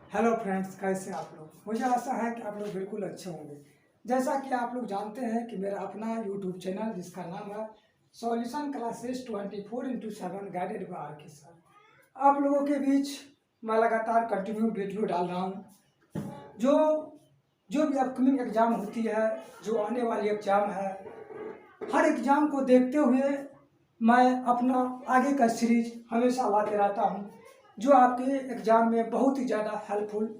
Hello friends, कैसे आप लोग। मुझे आशा है कि आप लोग बिल्कुल अच्छे होंगे। जैसा कि आप लोग जानते हैं कि मेरा अपना यूट्यूब चैनल जिसका नाम है solution classes 24/7 guided by R K sir. आप लोगों के बीच मैं लगातार कंटिन्यू वीडियो डाल रहा हूँ। जो जो भी अपकमिंग एग्ज़ाम होती है, जो आने वाली एग्ज़ाम है, हर एग्ज़ाम को देखते हुए मैं अपना आगे का सीरीज हमेशा लाते रहता हूँ, जो आपके एग्ज़ाम में बहुत ही ज़्यादा हेल्पफुल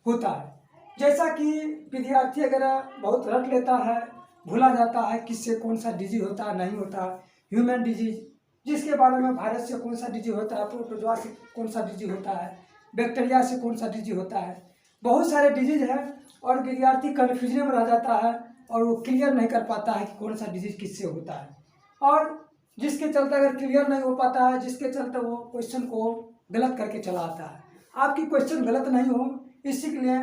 होता है। जैसा कि विद्यार्थी अगर बहुत रट लेता है, भूला जाता है किससे कौन सा डिजीज होता है, नहीं होता, ह्यूमन डिजीज जिसके बारे में, वायरस से कौन सा डिजीज होता है, प्रोटोजोआ से कौन सा डिजीज होता है, बैक्टीरिया से कौन सा डिजीज होता है, बहुत सारे डिजीज हैं और विद्यार्थी कन्फ्यूजन में रह जाता है और वो क्लियर नहीं कर पाता है कि कौन सा डिजीज किससे होता है। और जिसके चलते अगर क्लियर नहीं हो पाता है, जिसके चलते वो क्वेश्चन को गलत करके चला आता है। आपकी क्वेश्चन गलत नहीं हो, इसी के लिए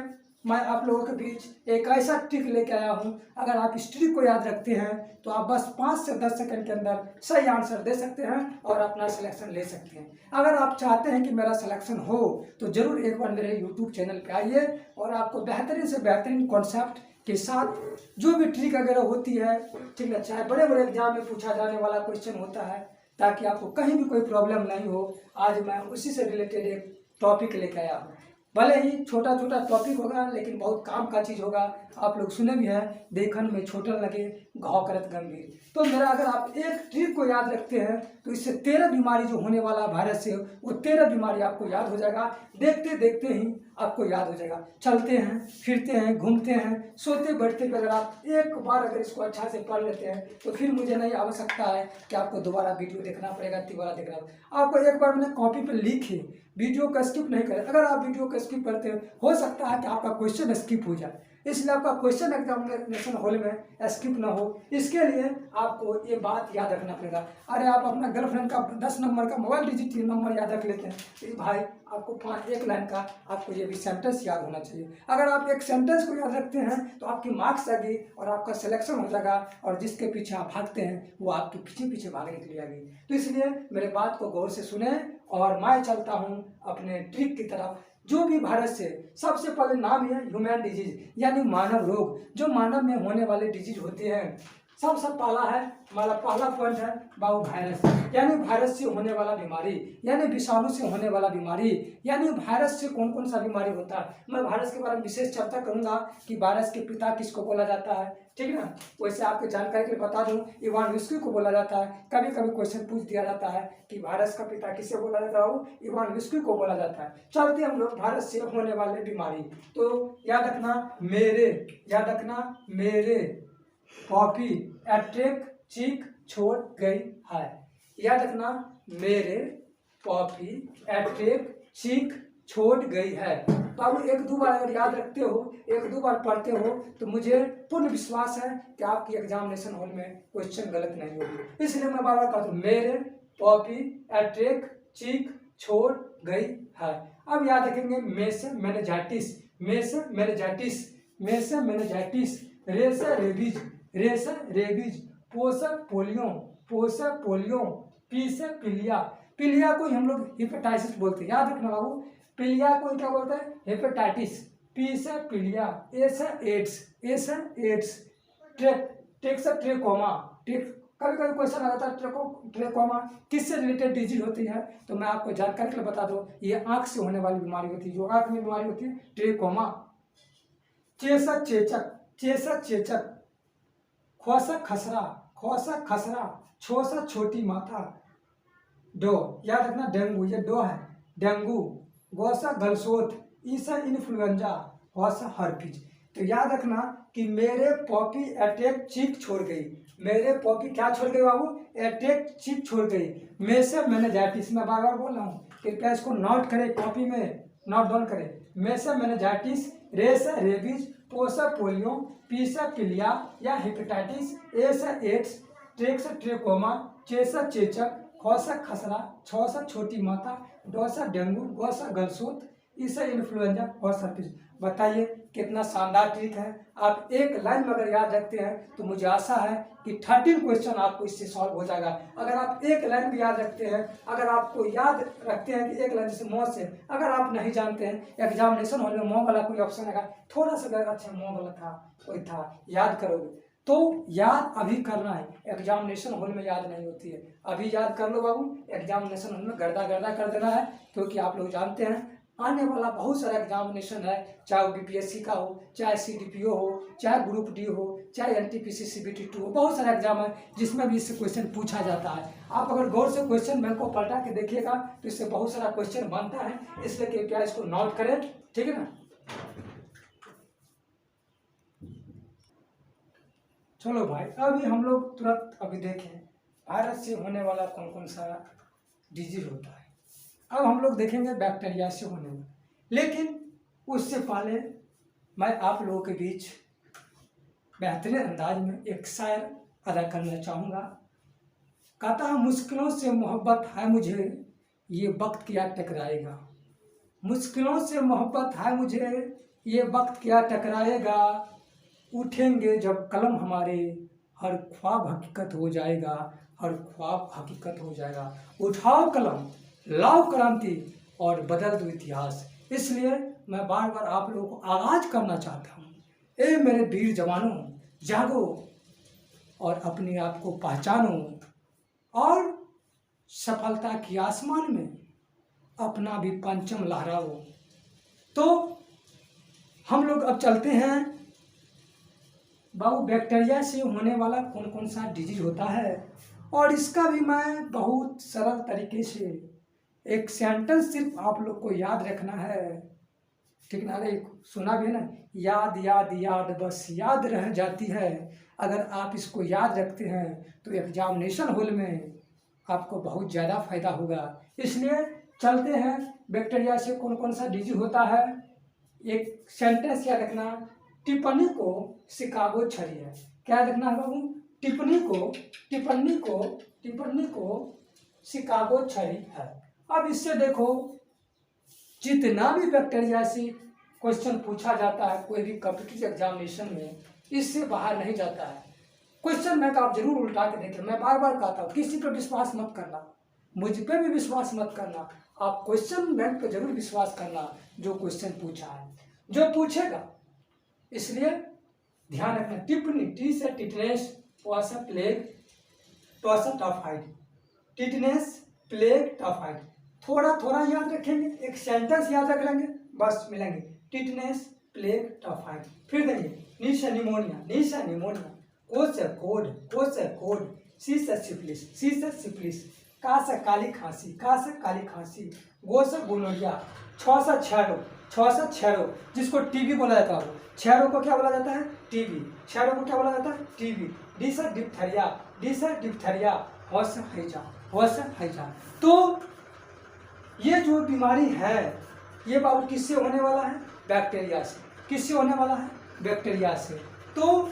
मैं आप लोगों के बीच एक ऐसा ट्रिक लेके आया हूँ। अगर आप इस ट्रिक को याद रखते हैं तो आप बस 5 से 10 सेकंड के अंदर सही आंसर दे सकते हैं और अपना सिलेक्शन ले सकते हैं। अगर आप चाहते हैं कि मेरा सिलेक्शन हो तो ज़रूर एक बार मेरे यूट्यूब चैनल पे आइए और आपको बेहतरीन से बेहतरीन कॉन्सेप्ट के साथ जो भी ट्रिक वगैरह होती है, ठीक है, चाहे बड़े बड़े एग्जाम में पूछा जाने वाला क्वेश्चन होता है, ताकि आपको कहीं भी कोई प्रॉब्लम नहीं हो, आज मैं उसी से रिलेटेड एक टॉपिक लेके आया हूँ। भले ही छोटा छोटा टॉपिक होगा लेकिन बहुत काम का चीज़ होगा। आप लोग सुने भी हैं, देखन में छोटा लगे घाव करत गंभीर। तो मेरा अगर आप एक ट्रिक को याद रखते हैं तो इससे 13 बीमारी जो होने वाला वायरस से, वो 13 बीमारी आपको याद हो जाएगा। देखते देखते ही आपको याद हो जाएगा। चलते हैं, फिरते हैं, घूमते हैं, सोते बैठते भी अगर आप एक बार अगर इसको अच्छा से पढ़ लेते हैं तो फिर मुझे नहीं आवश्यकता है कि आपको दोबारा वीडियो देखना पड़ेगा, तिबारा देखना पड़ेगा। आपको एक बार मैंने कॉपी पे लिखे, वीडियो का स्किप नहीं करें। अगर आप वीडियो का स्किप करते हो सकता है कि आपका क्वेश्चन स्किप हो जाए, इसलिए आपका क्वेश्चन एग्जामिनेशन हॉल में स्किप ना हो, इसके लिए आपको ये बात याद रखना पड़ेगा। अरे आप अपना गर्लफ्रेंड का 10 नंबर का मोबाइल डिजिट नंबर याद रख लेते हैं तो भाई आपको एक लाइन का आपको ये भी सेंटेंस याद होना चाहिए। अगर आप एक सेंटेंस को याद रखते हैं तो आपकी मार्क्स आएगी और आपका सिलेक्शन हो जाएगा, और जिसके पीछे आप भागते हैं वो आपके पीछे पीछे भागने के लिए आएगी। तो इसलिए मेरे बात को गौर से सुने और मैं चलता हूँ अपने ट्रिक की तरफ। जो भी भारत से सबसे पहले नाम है ह्यूमन डिजीज, यानी मानव रोग, जो मानव में होने वाले डिजीज होते हैं। सबसे पहला है, हमारा पहला पॉइंट है बाबू वायरस, यानी वायरस से होने वाला बीमारी, यानी विषाणु से होने वाला बीमारी। यानी वायरस से कौन कौन सा बीमारी होता है, मैं वायरस के बारे में विशेष चर्चा करूंगा कि वायरस के पिता किसको बोला जाता है, ठीक है ना। वैसे आपके जानकारी के लिए बता दूं, इवान विस्की को बोला जाता है। कभी कभी क्वेश्चन पूछ दिया जाता है कि वायरस का पिता किसे बोला जाता है, इवान विस्की को बोला जाता है। चलते हम लोग वायरस से होने वाले बीमारी। तो याद रखना मेरे पॉपी अटैक चीख छोड़ गई है। याद रखना मेरे पॉपी अटैक चीख छोड़ गई है। बाबू एक दो बार अगर याद रखते हो, एक दो बार पढ़ते हो तो मुझे पूर्ण विश्वास है कि आपकी एग्जामिनेशन हॉल में क्वेश्चन गलत नहीं होगी। इसलिए मैं बार बार कहता हूँ, मेरे पॉपी अटैक चीख छोड़ गई है। अब याद रखेंगे मेनिंजाइटिस, रेबीज, पोषक पोलियो, पीलिया। पीलिया को हम लोग हेपेटाइटिस बोलते हैं। याद रखना बाबू, पीलिया को क्या बोलते हैं, हेपेटाइटिस। पी से पीलिया, ए से एड्स, ट्रेकोमा। कभी कभी क्वेश्चन आता है ट्रेकोमा किससे रिलेटेड डिजीज होती है, तो मैं आपको जानकारी के लिए बता दूं, ये आंख से होने वाली बीमारी होती है। जो आंख में बीमारी होती है ट्रेकोमा। चेचक, खोसक खसरा, छोसा छोटी माथा, डो। याद रखना डेंगू, ये डो है, डेंगू। गोसा गलसोत, ईसा इन्फ्लुएंजा, होसा हर्पीज। तो याद रखना कि मेरे पॉपी अटैक चीख छोड़ गई। मेरे पॉपी क्या छोड़ गई बाबू, अटैक चीख छोड़ गई। में से मेनिंजाइटिस, मैं बार बार बोल रहा हूँ, कृपया इसको नोट करें, कॉपी में नोट डाउन करें। में से मेनिंजाइटिस, रे से रेबीज, पो से पोलियो, पी से पीलिया या हेपेटाइटिस, ए से एड्स, ट्रेक से ट्रेकोमा, चे से चेचक, खो से खसरा, छो से छोटी माता, डो से डेंगू, गो से गलसूत, इसे इन्फ्लुएंजा और सर्पिस। बताइए कितना शानदार ट्रिक है। आप एक लाइन में अगर याद रखते हैं तो मुझे आशा है कि 13 क्वेश्चन आपको इससे सॉल्व हो जाएगा। अगर आप एक लाइन भी याद रखते हैं, अगर आपको याद रखते हैं कि एक लाइन जैसे मौ से, अगर आप नहीं जानते हैं एग्जामिनेशन हॉल में मौ वाला कोई ऑप्शन आएगा, थोड़ा सा अगर अच्छा मौ वाला था कोई था, याद करोगे तो याद अभी करना है, एग्जामिनेशन हॉल में याद नहीं होती है। अभी याद कर लो बाबू, एग्जामिनेशन हॉल में गर्दा गर्दा कर देना है, क्योंकि आप लोग जानते हैं आने वाला बहुत सारा एग्जामिनेशन है, चाहे वो बीपीएससी का हो, चाहे सीडीपीओ हो, चाहे ग्रुप डी हो, चाहे एनटीपीसी सीबीटी 2 हो, बहुत सारा एग्जाम है जिसमें भी इससे क्वेश्चन पूछा जाता है। आप अगर गौर से क्वेश्चन बैंक को पलटा के देखिएगा तो इससे बहुत सारा क्वेश्चन बनता है, इसलिए कृपया इसको नोट करें, ठीक है ना। चलो भाई, अभी हम लोग तुरंत अभी देखें वायरस से होने वाला कौन कौन सा डिजीज होता है। अब हम लोग देखेंगे बैक्टीरिया से होने वाला, लेकिन उससे पहले मैं आप लोगों के बीच बेहतरीन अंदाज में एक शायर अदा करना चाहूँगा। कहता है, मुश्किलों से मोहब्बत है मुझे, ये वक्त क्या टकराएगा। मुश्किलों से मोहब्बत है मुझे, ये वक्त क्या टकराएगा। उठेंगे जब कलम हमारे, हर ख्वाब हकीकत हो जाएगा, हर ख्वाब हकीकत हो जाएगा। उठाओ कलम, लाओ क्रांति और बदल दो इतिहास। इसलिए मैं बार बार आप लोगों को आगाज करना चाहता हूँ, ए मेरे वीर जवानों, जागो और अपने आप को पहचानो और सफलता की आसमान में अपना भी परचम लहराओ। तो हम लोग अब चलते हैं बाबू, बैक्टीरिया से होने वाला कौन कौन सा डिजीज होता है, और इसका भी मैं बहुत सरल तरीके से एक सेंटेंस सिर्फ आप लोग को याद रखना है, ठीक ना। अरे सुना भी है ना, याद याद याद बस याद रह जाती है। अगर आप इसको याद रखते हैं तो एग्जामिनेशन हॉल में आपको बहुत ज़्यादा फायदा होगा। इसलिए चलते हैं, बैक्टीरिया से कौन कौन सा डिजीज होता है। एक सेंटेंस याद रखना, टिप्पणी को शिकागो छड़ी है। क्या रखना है बाबू, टिप्पणी को शिकागो छड़ी है। अब इससे देखो, जितना भी बैक्टीरिया से क्वेश्चन पूछा जाता है कोई भी कॉम्पिटिटिव एग्जामिनेशन में, इससे बाहर नहीं जाता है। क्वेश्चन बैंक आप जरूर उल्टा के देखें। मैं बार बार कहता हूँ, किसी पर विश्वास मत करना, मुझ पर भी विश्वास मत करना, आप क्वेश्चन बैंक पर जरूर विश्वास करना जो क्वेश्चन पूछा है, जो पूछेगा। इसलिए ध्यान रखना, टिप्पणी, टी से टिटनेस, ट से प्लेग, ट से टाइफाइड, टिटनेस, प्लेग, टाइफाइड। थोड़ा थोड़ा याद रखेंगे, एक सेंटेंस याद रख लेंगे, बस मिलेंगे टिटनेस, प्लेग, टाइफाइड। फिर देंगे नी से निमोनिया, को से कोड, सी से सिफिलिस, का से काली खांसी, गो से गोनोरिया, छ से क्षयरोग, जिसको टीबी बोला जाता है। क्षयरोग को क्या बोला जाता है, टीबी। क्षयरोग को क्या बोला जाता है, टीबी। डी से डिप्थेरिया, हो से हैजा। तो ये जो बीमारी है, ये बाबू किससे होने वाला है, बैक्टीरिया से। किससे होने वाला है, बैक्टीरिया से। तो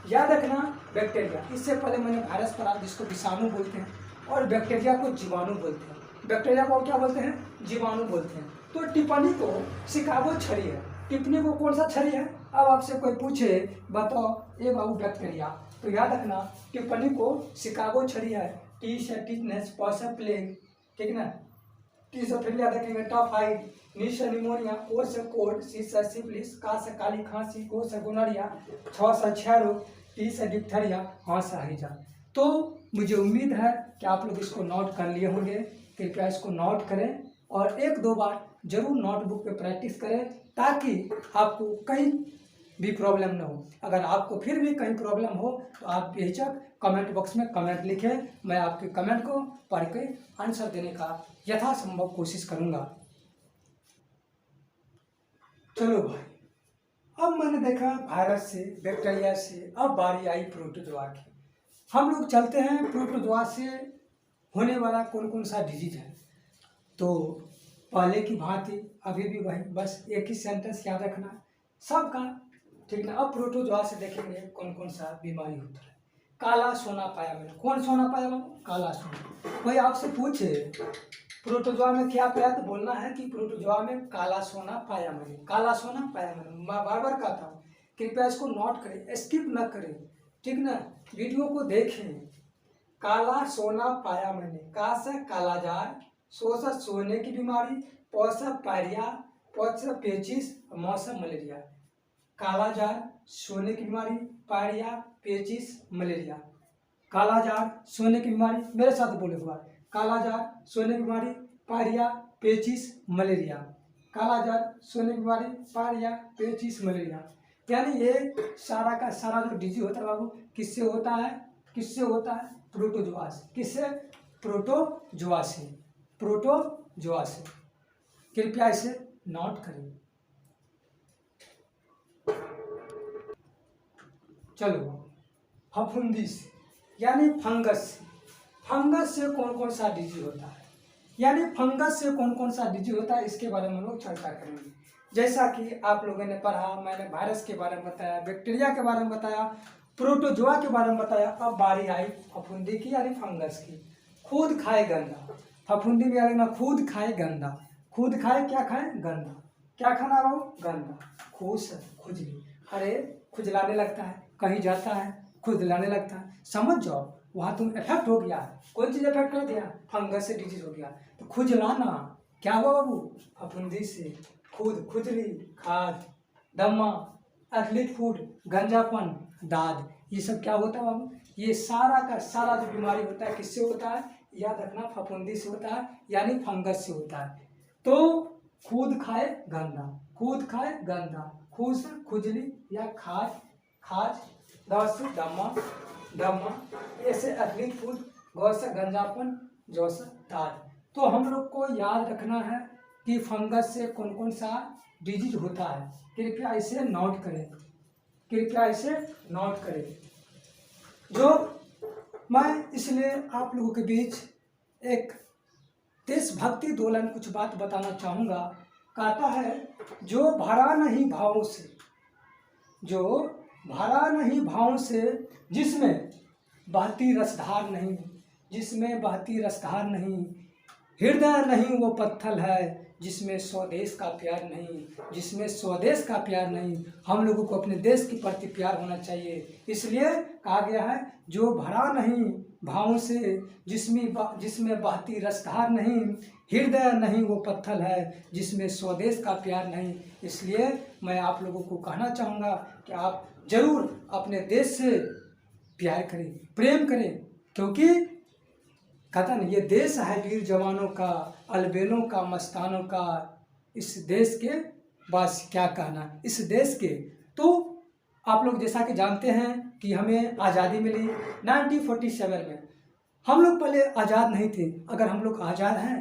याद रखना, बैक्टीरिया, इससे पहले मैंने वायरस पढ़ा जिसको विषाणु बोलते हैं, और बैक्टीरिया को जीवाणु बोलते हैं। बैक्टीरिया को क्या बोलते हैं, जीवाणु बोलते हैं। तो टिप्पणी को शिकागो छड़ी है। टिप्पणी को कौन सा छड़ी है। अब आपसे कोई पूछे, बताओ ये बाबू बैक्टीरिया, तो याद रखना टिप्पणी को शिकागो छड़ी है। टी से टिटनेस, प से प्लेग, ठीक है ना। टी से फिर याद रखेंगे टाइफाइड, नी से निमोनिया, ओ से कोड, सी से सिफिलिस, का से काली खांसी, गो से गोनोरिया, छ से क्षयरोग, टी से डिप्थेरिया, हाँ से हैजा। तो मुझे उम्मीद है कि आप लोग इसको नोट कर लिए होंगे। कृपया इसको नोट करें और एक दो बार जरूर नोटबुक पे प्रैक्टिस करें, ताकि आपको कहीं भी प्रॉब्लम ना हो। अगर आपको फिर भी कहीं प्रॉब्लम हो तो आप बेहिचक कमेंट बॉक्स में कमेंट लिखें, मैं आपके कमेंट को पढ़ के आंसर देने का यथासंभव कोशिश करूंगा। चलो भाई, अब मैंने देखा वायरस से, बैक्टीरिया से, अब बारी आई प्रोटोजोआ की। हम लोग चलते हैं प्रोटोजोआ से होने वाला कौन कौन सा डिजीज है। तो पहले की भांति अभी भी वही, बस एक ही सेंटेंस याद रखना सबका, ठीक ना। अब प्रोटोजोआ से देखेंगे कौन कौन सा बीमारी होता है। काला सोना पाया मैंने, कौन सोना पाया मैंने, काला सोना। कोई आपसे पूछे प्रोटोजोआ में क्या पाया, तो बोलना है कि प्रोटोजोआ में काला सोना पाया मैंने, काला सोना पाया मैंने। मैं बार बार कहता हूँ, कृपया इसको नोट करें, स्किप न करें, ठीक ना, वीडियो को देखें। काला सोना पाया मैंने, का से कालाजार, सो से सोने की बीमारी, प से पायरिया, प से पेचिस, म से मलेरिया। कालाजार, सोने की बीमारी, पायरिया, पेचिस, मलेरिया। कालाजार, सोने की बीमारी, मेरे साथ बोले हुआ, कालाजार, सोने की बीमारी, पायरिया, पेचिस, मलेरिया। कालाजार, सोने की बीमारी, पायरिया, पेचिस, मलेरिया। यानी ये सारा का सारा जो डिजीज होता है बाबू, किससे होता है, किससे होता है, प्रोटोजोआ से। किससे, प्रोटोजोआ से, प्रोटोजोआ से। कृपया इसे नोट करें। चलो, फफूंदी से यानी फंगस से। फंगस से कौन कौन सा डिजीज होता है, यानी फंगस से कौन कौन सा डिजीज होता है, इसके बारे में हम लोग चर्चा करेंगे। जैसा कि आप लोगों ने पढ़ा, मैंने वायरस के बारे में बताया, बैक्टीरिया के बारे में बताया, प्रोटोजोआ के बारे में बताया। अब बारी आई फफूंदी की यानी फंगस की। खुद खाए गंदा, फफूंदी में आएगा खुद खाए गंदा। खुद खाए, क्या खाए, गंदा। क्या खाना रहो, गंदा। खुजली, अरे खुजलाने लगता है, कहीं जाता है खुजलाने लगता है, समझ जाओ वहाँ तुम इफेक्ट हो गया। कोई चीज़ इफेक्ट कर दिया, फंगस से डिजीज हो गया। तो खुजलाना क्या हुआ बाबू, फफूंदी से। खुजली, खाज, दमा, एथलीट फूड, गंजापन, दाद, ये सब क्या होता है बाबू, ये सारा का सारा जो बीमारी होता है किससे होता है, याद रखना, फफूंदी से होता है, यानी फंगस से होता है। तो खुद खाए गंदा, खुद खाए गंदा, खुद से खुजली या खाज, खाज, द से दमा, ऐसे एथलीट फूड, गौ से गंजापन, जो से दाद। तो हम लोग को याद रखना है कि फंगस से कौन कौन सा डिजीज होता है। कृपया इसे नोट करें, कृपया इसे नोट करें। जो मैं इसलिए आप लोगों के बीच एक देशभक्ति दोलन कुछ बात बताना चाहूँगा। कहता है, जो भरा नहीं भावों से, जो भरा नहीं भावों से, जिसमें बहती रसधार नहीं, जिसमें बहती रसधार नहीं, हृदय नहीं वो पत्थर है, जिसमें स्वदेश का प्यार नहीं, जिसमें स्वदेश का प्यार नहीं। हम लोगों को अपने देश के प्रति प्यार होना चाहिए। इसलिए कहा गया है, जो भरा नहीं भावों से, जिसमें बहती रसधार नहीं, हृदय नहीं वो पत्थर है, जिसमें स्वदेश का प्यार नहीं। इसलिए मैं आप लोगों को कहना चाहूँगा कि आप जरूर अपने देश से प्यार करें, प्रेम करें, क्योंकि कहता नहीं, ये देश है वीर जवानों का, अलबेलों का, मस्तानों का। इस देश के बस क्या कहना, इस देश के। तो आप लोग जैसा कि जानते हैं कि हमें आज़ादी मिली 1947 में। हम लोग पहले आज़ाद नहीं थे। अगर हम लोग आज़ाद हैं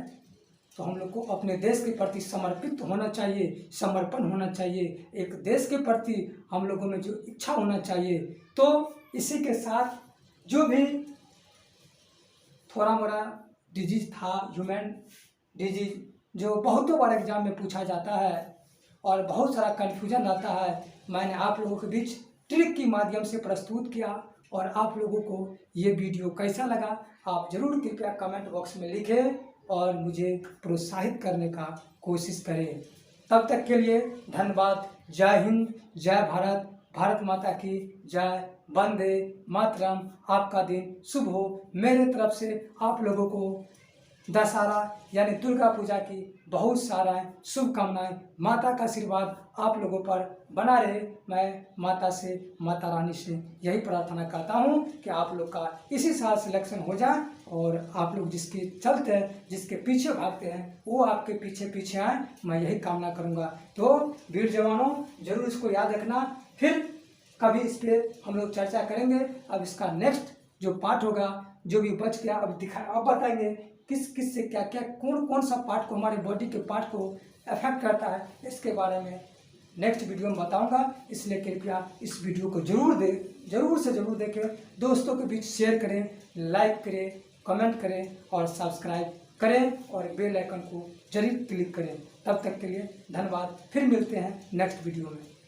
तो हम लोग को अपने देश के प्रति समर्पित होना चाहिए, समर्पण होना चाहिए, एक देश के प्रति हम लोगों में जो इच्छा होना चाहिए। तो इसी के साथ जो भी थोड़ा मोड़ा डिजीज था, ह्यूमन डिजीज, जो बहुतों बार एग्जाम में पूछा जाता है और बहुत सारा कन्फ्यूजन आता है, मैंने आप लोगों के बीच ट्रिक के माध्यम से प्रस्तुत किया। और आप लोगों को ये वीडियो कैसा लगा, आप ज़रूर कृपया कमेंट बॉक्स में लिखें और मुझे प्रोत्साहित करने का कोशिश करें। तब तक के लिए धन्यवाद। जय हिंद, जय भारत, भारत माता की जय, वंदे मातरम। आपका दिन शुभ हो। मेरे तरफ से आप लोगों को दशहरा यानी दुर्गा पूजा की बहुत सारा शुभकामनाएं। माता का आशीर्वाद आप लोगों पर बना रहे। मैं माता से, माता रानी से यही प्रार्थना करता हूं कि आप लोग का इसी साल सिलेक्शन हो जाए और आप लोग जिसके चलते हैं, जिसके पीछे भागते हैं, वो आपके पीछे पीछे आए। मैं यही कामना करूंगा। तो वीर जवानों, जरूर इसको याद रखना। फिर कभी इस पर हम लोग चर्चा करेंगे। अब इसका नेक्स्ट जो पार्ट होगा, जो भी बच गया अब बताएंगे किस किस से क्या क्या, कौन कौन सा पार्ट को, हमारे बॉडी के पार्ट को अफेक्ट करता है, इसके बारे में नेक्स्ट वीडियो में बताऊंगा। इसलिए कृपया इस वीडियो को जरूर से जरूर देखें, दोस्तों के बीच शेयर करें, लाइक करें, कमेंट करें और सब्सक्राइब करें और बेल आइकन को जरूर क्लिक करें। तब तक के लिए धन्यवाद। फिर मिलते हैं नेक्स्ट वीडियो में।